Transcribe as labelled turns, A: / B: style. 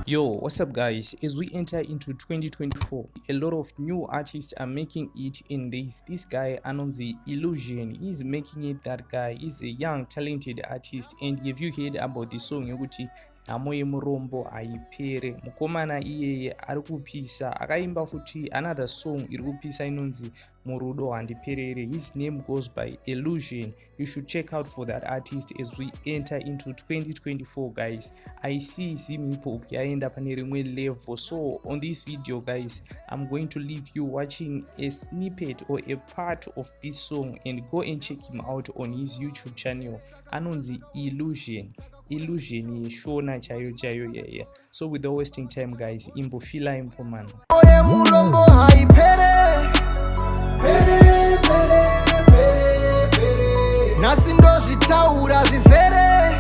A: Yo, what's up guys? As we enter into 2024, a lot of new artists are making it in this guy Anonzi Elluzhen. He's making it. That guy is a young talented artist, and have you heard about the song yokuti Nhamo YeMurombo haipere? Mukomana iyeye ari kupisa, akaimba futi another song iri kupisa inonzi Murudo handiperere. His name goes by Elluzhen. You should check out for that artist as we enter into 2024 guys. I see him hip hop yaenda pane rimwe level. So on this video guys, I'm going to leave you watching a snippet or a part of this song, and go and check him out on his YouTube channel anonzi Elluzhen shona chayo. Yeah. So without wasting time guys, imbofila impo man.
B: YeMurombo haipere nasi ndozvitaura zvizere